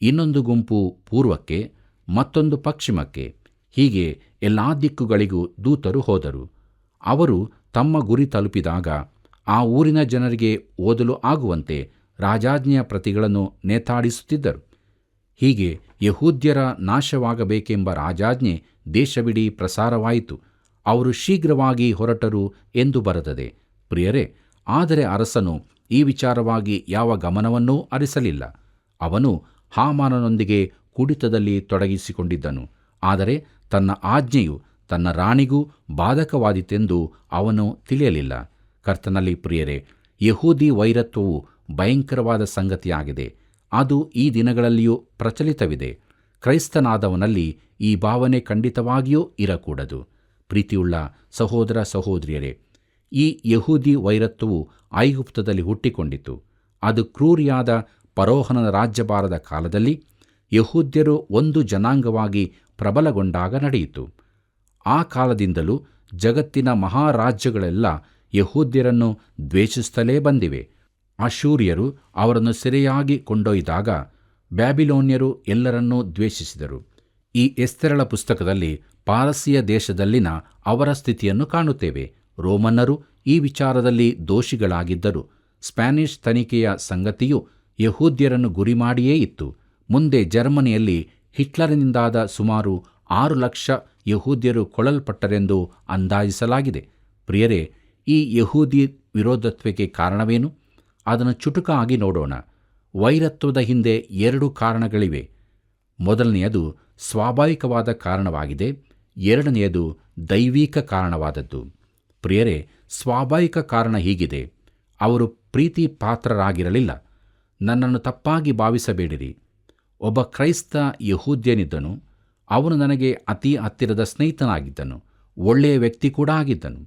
ಇನ್ನೊಂದು ಗುಂಪು ಪೂರ್ವಕ್ಕೆ, ಮತ್ತೊಂದು ಪಶ್ಚಿಮಕ್ಕೆ, ಹೀಗೆ ಎಲ್ಲ ದಿಕ್ಕುಗಳಿಗೂ ದೂತರು ಹೋದರು. ಅವರು ತಮ್ಮ ಗುರಿ ತಲುಪಿದಾಗ ಆ ಊರಿನ ಜನರಿಗೆ ಓದಲು ಆಗುವಂತೆ ರಾಜಾಜ್ಞೆಯ ಪ್ರತಿಗಳನ್ನು ನೇತಾಡಿಸುತ್ತಿದ್ದರು. ಹೀಗೆ ಯೆಹೂದ್ಯರ ನಾಶವಾಗಬೇಕೆಂಬ ರಾಜಾಜ್ಞೆ ದೇಶವಿಡೀ ಪ್ರಸಾರವಾಯಿತು. ಅವರು ಶೀಘ್ರವಾಗಿ ಹೊರಟರು ಎಂದು ಬರೆದದೆ. ಪ್ರಿಯರೇ, ಆದರೆ ಅರಸನು ಈ ವಿಚಾರವಾಗಿ ಯಾವ ಗಮನವನ್ನೂ ಹರಿಸಲಿಲ್ಲ. ಅವನು ಹಾಮಾನನೊಂದಿಗೆ ಕುಡಿತದಲ್ಲಿ ತೊಡಗಿಸಿಕೊಂಡಿದ್ದನು. ಆದರೆ ತನ್ನ ಆಜ್ಞೆಯು ತನ್ನ ರಾಣಿಗೂ ಬಾಧಕವಾದೀತೆಂದು ಅವನು ತಿಳಿಯಲಿಲ್ಲ. ಕರ್ತನಲ್ಲಿ ಪ್ರಿಯರೇ, ಯೆಹೂದಿ ವೈರತ್ವವು ಭಯಂಕರವಾದ ಸಂಗತಿಯಾಗಿದೆ. ಅದು ಈ ದಿನಗಳಲ್ಲಿಯೂ ಪ್ರಚಲಿತವಿದೆ. ಕ್ರೈಸ್ತನಾದವನಲ್ಲಿ ಈ ಭಾವನೆ ಖಂಡಿತವಾಗಿಯೂ ಇರಕೂಡದು. ಪ್ರೀತಿಯುಳ್ಳ ಸಹೋದರ ಸಹೋದರಿಯರೇ, ಈ ಯಹೂದಿ ವೈರತ್ವವು ಐಗುಪ್ತದಲ್ಲಿ ಹುಟ್ಟಿಕೊಂಡಿತು. ಅದು ಕ್ರೂರಿಯಾದ ಫರೋಹನ ರಾಜ್ಯಭಾರದ ಕಾಲದಲ್ಲಿ ಯಹೂದ್ಯರು ಒಂದು ಜನಾಂಗವಾಗಿ ಪ್ರಬಲಗೊಂಡಾಗ ನಡೆಯಿತು. ಆ ಕಾಲದಿಂದಲೂ ಜಗತ್ತಿನ ಮಹಾರಾಜ್ಯಗಳೆಲ್ಲ ಯಹೂದ್ಯರನ್ನು ದ್ವೇಷಿಸುತ್ತಲೇ ಬಂದಿವೆ. ಅಶೂರ್ಯರು ಅವರನ್ನು ಸೆರೆಯಾಗಿ ಕೊಂಡೊಯ್ದಾಗ ಬ್ಯಾಬಿಲೋನ್ಯರು ಎಲ್ಲರನ್ನೂ ದ್ವೇಷಿಸಿದರು. ಈ ಎಸ್ತೇರಳ ಪುಸ್ತಕದಲ್ಲಿ ಪಾರಸಿಯ ದೇಶದಲ್ಲಿನ ಅವರ ಸ್ಥಿತಿಯನ್ನು ಕಾಣುತ್ತೇವೆ. ರೋಮನ್ನರು ಈ ವಿಚಾರದಲ್ಲಿ ದೋಷಿಗಳಾಗಿದ್ದರು. ಸ್ಪ್ಯಾನಿಷ್ ತನಿಖೆಯ ಸಂಗತಿಯು ಯಹೂದ್ಯರನ್ನು ಗುರಿಮಾಡಿಯೇ ಇತ್ತು. ಮುಂದೆ ಜರ್ಮನಿಯಲ್ಲಿ ಹಿಟ್ಲರನಿಂದಾದ ಸುಮಾರು 6 ಲಕ್ಷ ಯಹೂದ್ಯರು ಕೊಲ್ಲಲ್ಪಟ್ಟರೆಂದು ಅಂದಾಜಿಸಲಾಗಿದೆ. ಪ್ರಿಯರೇ, ಈ ಯಹೂದಿ ವಿರೋಧತ್ವಕ್ಕೆ ಕಾರಣವೇನು? ಅದನ್ನು ಚುಟುಕಾಗಿ ನೋಡೋಣ. ವೈರತ್ವದ ಹಿಂದೆ 2 ಕಾರಣಗಳಿವೆ. ಮೊದಲನೆಯದು ಸ್ವಾಭಾವಿಕವಾದ ಕಾರಣವಾಗಿದೆ. ಎರಡನೆಯದು ದೈವಿಕ ಕಾರಣವಾದದ್ದು. ಪ್ರಿಯರೇ, ಸ್ವಾಭಾವಿಕ ಕಾರಣ ಹೀಗಿದೆ: ಅವರು ಪ್ರೀತಿ ಪಾತ್ರರಾಗಿರಲಿಲ್ಲ. ನನ್ನನ್ನು ತಪ್ಪಾಗಿ ಭಾವಿಸಬೇಡಿರಿ. ಒಬ್ಬ ಕ್ರೈಸ್ತ ಯಹೂದ್ಯನಿದ್ದನು. ಅವನು ನನಗೆ ಅತಿ ಹತ್ತಿರದ ಸ್ನೇಹಿತನಾಗಿದ್ದನು. ಒಳ್ಳೆಯ ವ್ಯಕ್ತಿ ಕೂಡ ಆಗಿದ್ದನು.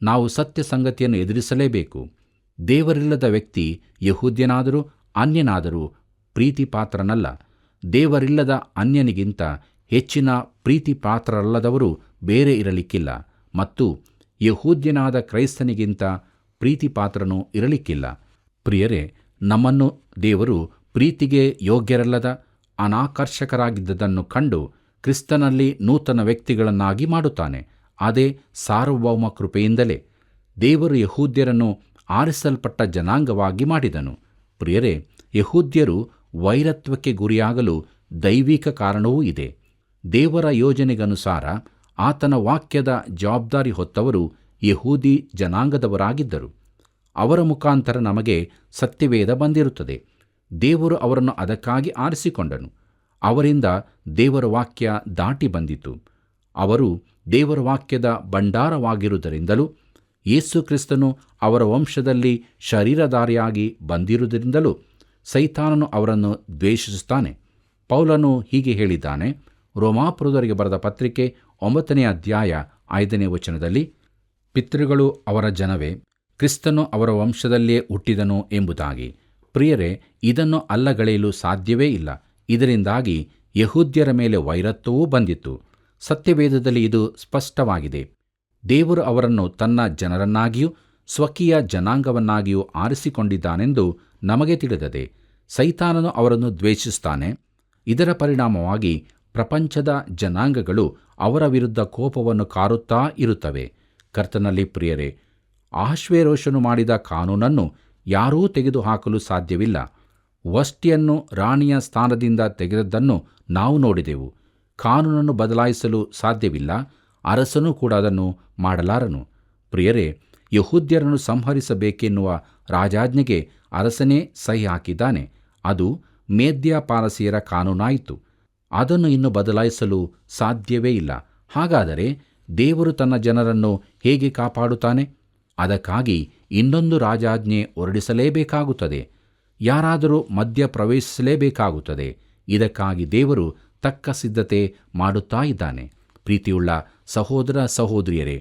ನಾವು ಸತ್ಯ ಸಂಗತಿಯನ್ನು ಎದುರಿಸಲೇಬೇಕು. ದೇವರಿಲ್ಲದ ವ್ಯಕ್ತಿ ಯಹೂದ್ಯನಾದರೂ ಅನ್ಯನಾದರೂ ಪ್ರೀತಿ ಪಾತ್ರನಲ್ಲ. ದೇವರಿಲ್ಲದ ಅನ್ಯನಿಗಿಂತ ಹೆಚ್ಚಿನ ಪ್ರೀತಿ ಪಾತ್ರರಲ್ಲದವರು ಬೇರೆ ಇರಲಿಕ್ಕಿಲ್ಲ, ಮತ್ತು ಯಹೂದ್ಯನಾದ ಕ್ರೈಸ್ತನಿಗಿಂತ ಪ್ರೀತಿ ಪಾತ್ರನೂ ಇರಲಿಕ್ಕಿಲ್ಲ. ಪ್ರಿಯರೇ, ನಮ್ಮನ್ನು ದೇವರು ಪ್ರೀತಿಗೆ ಯೋಗ್ಯರಲ್ಲದ ಅನಾಕರ್ಷಕರಾಗಿದ್ದುದನ್ನು ಕಂಡು ಕ್ರಿಸ್ತನಲ್ಲಿ ನೂತನ ವ್ಯಕ್ತಿಗಳನ್ನಾಗಿ ಮಾಡುತ್ತಾನೆ. ಅದೇ ಸಾರ್ವಭೌಮ ಕೃಪೆಯಿಂದಲೇ ದೇವರು ಯಹೂದ್ಯರನ್ನು ಆರಿಸಲ್ಪಟ್ಟ ಜನಾಂಗವಾಗಿ ಮಾಡಿದನು. ಪ್ರಿಯರೇ, ಯಹೂದ್ಯರು ವೈರತ್ವಕ್ಕೆ ಗುರಿಯಾಗಲು ದೈವಿಕ ಕಾರಣವೂ ಇದೆ. ದೇವರ ಯೋಜನೆಗನುಸಾರ ಆತನ ವಾಕ್ಯದ ಜವಾಬ್ದಾರಿ ಹೊತ್ತವರು ಯಹೂದಿ ಜನಾಂಗದವರಾಗಿದ್ದರು. ಅವರ ಮುಖಾಂತರ ನಮಗೆ ಸತ್ಯವೇದ ಬಂದಿರುತ್ತದೆ. ದೇವರು ಅವರನ್ನು ಅದಕ್ಕಾಗಿ ಆರಿಸಿಕೊಂಡನು. ಅವರಿಂದ ದೇವರ ವಾಕ್ಯ ದಾಟಿ ಬಂದಿತು. ಅವರು ದೇವರ ವಾಕ್ಯದ ಭಂಡಾರವಾಗಿರುವುದರಿಂದಲೂ ಯೇಸು ಕ್ರಿಸ್ತನು ಅವರ ವಂಶದಲ್ಲಿ ಶರೀರಧಾರಿಯಾಗಿ ಬಂದಿರುವುದರಿಂದಲೂ ಸೈತಾನನು ಅವರನ್ನು ದ್ವೇಷಿಸುತ್ತಾನೆ. ಪೌಲನು ಹೀಗೆ ಹೇಳಿದ್ದಾನೆ. ರೋಮಾಪುರದವರಿಗೆ ಬರೆದ ಪತ್ರಿಕೆ 9ನೇ ಅಧ್ಯಾಯ 5ನೇ ವಚನದಲ್ಲಿ, ಪಿತೃಗಳು ಅವರ ಜನವೇ, ಕ್ರಿಸ್ತನು ಅವರ ವಂಶದಲ್ಲಿಯೇ ಹುಟ್ಟಿದನು ಎಂಬುದಾಗಿ. ಪ್ರಿಯರೇ, ಇದನ್ನು ಅಲ್ಲಗಳೆಯಲು ಸಾಧ್ಯವೇ ಇಲ್ಲ. ಇದರಿಂದಾಗಿ ಯಹೂದ್ಯರ ಮೇಲೆ ವೈರತ್ವವೂ ಬಂದಿತು. ಸತ್ಯವೇದದಲ್ಲಿ ಇದು ಸ್ಪಷ್ಟವಾಗಿದೆ. ದೇವರು ಅವರನ್ನು ತನ್ನ ಜನರನ್ನಾಗಿಯೂ ಸ್ವಕೀಯ ಜನಾಂಗವನ್ನಾಗಿಯೂ ಆರಿಸಿಕೊಂಡಿದ್ದಾನೆಂದು ನಮಗೆ ತಿಳಿದದೆ. ಸೈತಾನನು ಅವರನ್ನು ದ್ವೇಷಿಸುತ್ತಾನೆ. ಇದರ ಪರಿಣಾಮವಾಗಿ ಪ್ರಪಂಚದ ಜನಾಂಗಗಳು ಅವರ ವಿರುದ್ಧ ಕೋಪವನ್ನು ಕಾರುತ್ತಾ ಇರುತ್ತವೆ. ಕರ್ತನಲ್ಲಿ ಪ್ರಿಯರೇ, ಅಹಷ್ವೇರೋಷನು ಮಾಡಿದ ಕಾನೂನನ್ನು ಯಾರೂ ತೆಗೆದುಹಾಕಲು ಸಾಧ್ಯವಿಲ್ಲ. ವಷ್ಟಿಯನ್ನು ರಾಣಿಯ ಸ್ಥಾನದಿಂದ ತೆಗೆದದ್ದನ್ನು ನಾವು ನೋಡಿದೆವು. ಕಾನೂನನ್ನು ಬದಲಾಯಿಸಲು ಸಾಧ್ಯವಿಲ್ಲ. ಅರಸನೂ ಕೂಡ ಅದನ್ನು ಮಾಡಲಾರನು. ಪ್ರಿಯರೇ, ಯಹೂದ್ಯರನ್ನು ಸಂಹರಿಸಬೇಕೆನ್ನುವ ರಾಜಾಜ್ಞೆಗೆ ಅರಸನೇ ಸಹಿ ಹಾಕಿದ್ದಾನೆ. ಅದು ಮೇದ್ಯ ಪಾರಸಿಯರ ಕಾನೂನಾಯಿತು. ಅದನ್ನು ಇನ್ನು ಬದಲಾಯಿಸಲು ಸಾಧ್ಯವೇ ಇಲ್ಲ. ಹಾಗಾದರೆ ದೇವರು ತನ್ನ ಜನರನ್ನು ಹೇಗೆ ಕಾಪಾಡುತ್ತಾನೆ? ಅದಕ್ಕಾಗಿ ಇನ್ನೊಂದು ರಾಜಾಜ್ಞೆ ಹೊರಡಿಸಲೇಬೇಕಾಗುತ್ತದೆ. ಯಾರಾದರೂ ಮಧ್ಯ ಪ್ರವೇಶಿಸಲೇಬೇಕಾಗುತ್ತದೆ. ಇದಕ್ಕಾಗಿ ದೇವರು ತಕ್ಕ ಸಿದ್ಧತೆ ಮಾಡುತ್ತಾ ಇದ್ದಾನೆ. ಪ್ರೀತಿಯುಳ್ಳ ಸಹೋದರ ಸಹೋದರಿಯರೇ,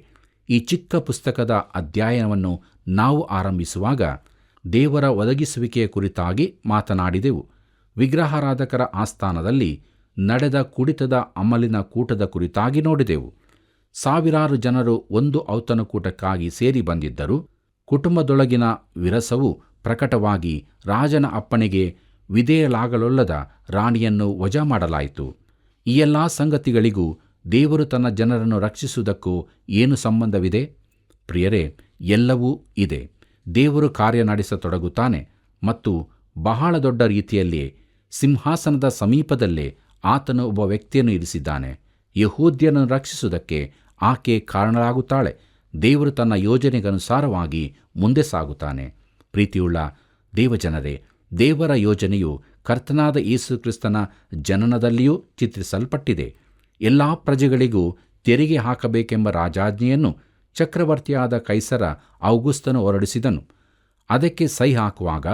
ಈ ಚಿಕ್ಕ ಪುಸ್ತಕದ ಅಧ್ಯಯನವನ್ನು ನಾವು ಆರಂಭಿಸುವಾಗ ದೇವರ ಒದಗಿಸುವಿಕೆಯ ಕುರಿತಾಗಿ ಮಾತನಾಡಿದೆವು. ವಿಗ್ರಹಾರಾಧಕರ ಆಸ್ಥಾನದಲ್ಲಿ ನಡೆದ ಕುಡಿತದ ಅಮಲಿನ ಕೂಟದ ಕುರಿತಾಗಿ ನೋಡಿದೆವು. ಸಾವಿರಾರು ಜನರು ಒಂದು ಔತಣಕೂಟಕ್ಕಾಗಿ ಸೇರಿ ಬಂದಿದ್ದರು. ಕುಟುಂಬದೊಳಗಿನ ವಿರಸವು ಪ್ರಕಟವಾಗಿ ರಾಜನ ಅಪ್ಪಣೆಗೆ ವಿಧೇಯಲಾಗಲೊಲ್ಲದ ರಾಣಿಯನ್ನು ವಜಾ ಮಾಡಲಾಯಿತು. ಈ ಎಲ್ಲ ಸಂಗತಿಗಳಿಗೂ ದೇವರು ತನ್ನ ಜನರನ್ನು ರಕ್ಷಿಸುವುದಕ್ಕೂ ಏನು ಸಂಬಂಧವಿದೆ? ಪ್ರಿಯರೇ, ಎಲ್ಲವೂ ಇದೆ. ದೇವರು ಕಾರ್ಯ ನಡೆಸತೊಡಗುತ್ತಾನೆ ಮತ್ತು ಬಹಳ ದೊಡ್ಡ ರೀತಿಯಲ್ಲಿಯೇ ಸಿಂಹಾಸನದ ಸಮೀಪದಲ್ಲೇ ಆತನು ಒಬ್ಬ ವ್ಯಕ್ತಿಯನ್ನು ಇರಿಸಿದ್ದಾನೆ. ಯಹೂದ್ಯರನ್ನು ರಕ್ಷಿಸುವುದಕ್ಕೆ ಆಕೆ ಕಾರಣರಾಗುತ್ತಾಳೆ. ದೇವರು ತನ್ನ ಯೋಜನೆಗನುಸಾರವಾಗಿ ಮುಂದೆ ಸಾಗುತ್ತಾನೆ. ಪ್ರೀತಿಯುಳ್ಳ ದೇವಜನರೇ, ದೇವರ ಯೋಜನೆಯು ಕರ್ತನಾದ ಯೇಸು ಕ್ರಿಸ್ತನ ಜನನದಲ್ಲಿಯೂ ಚಿತ್ರಿಸಲ್ಪಟ್ಟಿದೆ. ಎಲ್ಲ ಪ್ರಜೆಗಳಿಗೂ ತೆರಿಗೆ ಹಾಕಬೇಕೆಂಬ ರಾಜಾಜ್ಞೆಯನ್ನು ಚಕ್ರವರ್ತಿಯಾದ ಕೈಸರ ಔಗುಸ್ತನು ಹೊರಡಿಸಿದನು. ಅದಕ್ಕೆ ಸಹಿ ಹಾಕುವಾಗ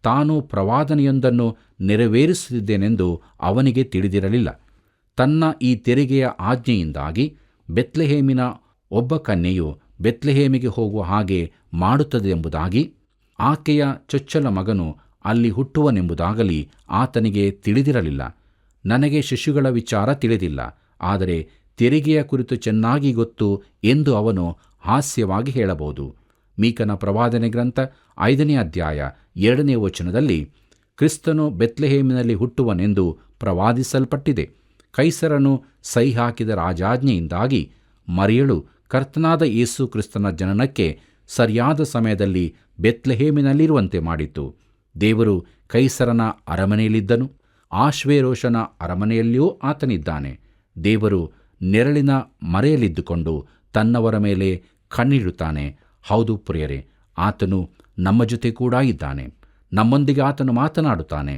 ತಾನು ಪ್ರವಾದನೆಯೊಂದನ್ನು ನೆರವೇರಿಸುತ್ತಿದ್ದೇನೆಂದು ಅವನಿಗೆ ತಿಳಿದಿರಲಿಲ್ಲ. ತನ್ನ ಈ ತೆರಿಗೆಯ ಆಜ್ಞೆಯಿಂದಾಗಿ ಬೆತ್ಲೆಹೇಮಿನ ಒಬ್ಬ ಕನ್ಯೆಯು ಬೆತ್ಲೆಹೇಮಿಗೆ ಹೋಗುವ ಹಾಗೆ ಮಾಡುತ್ತದೆಂಬುದಾಗಿ, ಆಕೆಯ ಚೊಚ್ಚಲ ಮಗನು ಅಲ್ಲಿ ಹುಟ್ಟುವನೆಂಬುದಾಗಲಿ ಆತನಿಗೆ ತಿಳಿದಿರಲಿಲ್ಲ. ನನಗೆ ಶಿಶುಗಳ ವಿಚಾರ ತಿಳಿದಿಲ್ಲ, ಆದರೆ ತೆರಿಗೆಯ ಕುರಿತು ಚೆನ್ನಾಗಿ ಗೊತ್ತು ಎಂದು ಅವನು ಹಾಸ್ಯವಾಗಿ ಹೇಳಬಹುದು. ಮೀಕನ ಪ್ರವಾದನೆ ಗ್ರಂಥ 5ನೇ ಅಧ್ಯಾಯ 2ನೇ ವಚನದಲ್ಲಿ ಕ್ರಿಸ್ತನು ಬೆತ್ಲೆಹೇಮಿನಲ್ಲಿ ಹುಟ್ಟುವನೆಂದು ಪ್ರವಾದಿಸಲ್ಪಟ್ಟಿದೆ. ಕೈಸರನು ಸಹಿ ಹಾಕಿದ ರಾಜಾಜ್ಞೆಯಿಂದಾಗಿ ಮರಿಯಳು ಕರ್ತನಾದ ಯೇಸು ಕ್ರಿಸ್ತನ ಜನನಕ್ಕೆ ಸರಿಯಾದ ಸಮಯದಲ್ಲಿ ಬೆತ್ಲೆಹೇಮಿನಲ್ಲಿರುವಂತೆ ಮಾಡಿತು. ದೇವರು ಕೈಸರನ ಅರಮನೆಯಲ್ಲಿದ್ದನು, ಆಶ್ವೇರೋಷನ ಅರಮನೆಯಲ್ಲಿಯೂ ಆತನಿದ್ದಾನೆ. ದೇವರು ನೆರಳಿನ ಮರೆಯಲ್ಲಿದ್ದುಕೊಂಡು ತನ್ನವರ ಮೇಲೆ ಕಣ್ಣಿಡುತ್ತಾನೆ. ಹೌದು ಪ್ರಿಯರೇ, ಆತನು ನಮ್ಮ ಜೊತೆ ಕೂಡ ಇದ್ದಾನೆ. ನಮ್ಮೊಂದಿಗೆ ಆತನು ಮಾತನಾಡುತ್ತಾನೆ.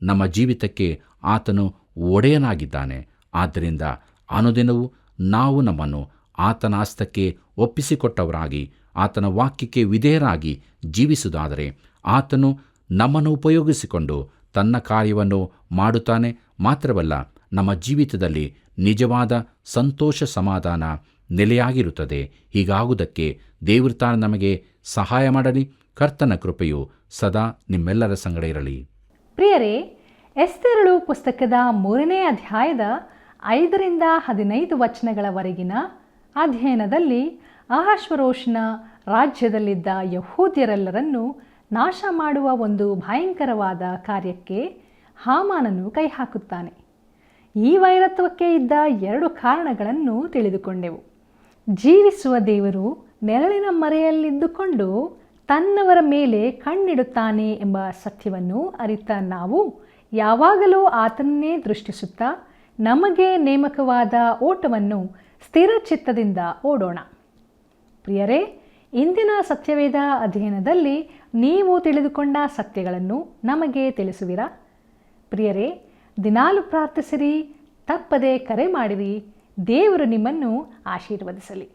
ನಮ್ಮ ಜೀವಿತಕ್ಕೆ ಆತನು ಒಡೆಯನಾಗಿದ್ದಾನೆ. ಆದ್ದರಿಂದ ಅನುದಿನವೂ ನಾವು ನಮ್ಮನ್ನು ಆತನ ಹಸ್ತಕ್ಕೆ ಒಪ್ಪಿಸಿಕೊಟ್ಟವರಾಗಿ ಆತನ ವಾಕ್ಯಕ್ಕೆ ವಿಧೇಯರಾಗಿ ಜೀವಿಸುವುದಾದರೆ ಆತನು ನಮ್ಮನ್ನು ಉಪಯೋಗಿಸಿಕೊಂಡು ತನ್ನ ಕಾರ್ಯವನ್ನು ಮಾಡುತ್ತಾನೆ. ಮಾತ್ರವಲ್ಲ, ನಮ್ಮ ಜೀವಿತದಲ್ಲಿ ನಿಜವಾದ ಸಂತೋಷ ಸಮಾಧಾನ ನೆಲೆಯಾಗಿರುತ್ತದೆ. ಹೀಗಾಗುವುದಕ್ಕೆ ದೇವರು ತಾನು ನಮಗೆ ಸಹಾಯ ಮಾಡಲಿ. ಕರ್ತನ ಕೃಪೆಯು ಸದಾ ನಿಮ್ಮೆಲ್ಲರ ಸಂಗಡ ಇರಲಿ. ಪ್ರಿಯರೇ, ಎಸ್ತೇರಳು ಪುಸ್ತಕದ 3ನೇ ಅಧ್ಯಾಯದ 5ರಿಂದ 15 ವಚನಗಳವರೆಗಿನ ಅಧ್ಯಯನದಲ್ಲಿ ಅಹಷ್ವೇರೋಷನ ರಾಜ್ಯದಲ್ಲಿದ್ದ ಯಹೂದ್ಯರೆಲ್ಲರನ್ನೂ ನಾಶ ಮಾಡುವ ಒಂದು ಭಯಂಕರವಾದ ಕಾರ್ಯಕ್ಕೆ ಹಾಮಾನನು ಕೈ ಹಾಕುತ್ತಾನೆ. ಈ ವೈರತ್ವಕ್ಕೆ ಇದ್ದ 2 ಕಾರಣಗಳನ್ನು ತಿಳಿದುಕೊಂಡೆವು. ಜೀವಿಸುವ ದೇವರು ನೆರಳಿನ ಮರೆಯಲ್ಲಿದ್ದುಕೊಂಡು ತನ್ನವರ ಮೇಲೆ ಕಣ್ಣಿಡುತ್ತಾನೆ ಎಂಬ ಸತ್ಯವನ್ನು ಅರಿತ ನಾವು ಯಾವಾಗಲೂ ಆತನನ್ನೇ ದೃಷ್ಟಿಸುತ್ತಾ ನಮಗೆ ನೇಮಕವಾದ ಓಟವನ್ನು ಸ್ಥಿರ ಚಿತ್ತದಿಂದ ಓಡೋಣ. ಪ್ರಿಯರೇ, ಇಂದಿನ ಸತ್ಯವೇದ ಅಧ್ಯಯನದಲ್ಲಿ ನೀವು ತಿಳಿದುಕೊಂಡ ಸತ್ಯಗಳನ್ನು ನಮಗೆ ತಿಳಿಸುವಿರಾ? ಪ್ರಿಯರೇ, ದಿನಾಲು ಪ್ರಾರ್ಥಿಸಿರಿ, ತಪ್ಪದೆ ಕರೆ ಮಾಡಿರಿ. ದೇವರು ನಿಮ್ಮನ್ನು ಆಶೀರ್ವದಿಸಲಿ.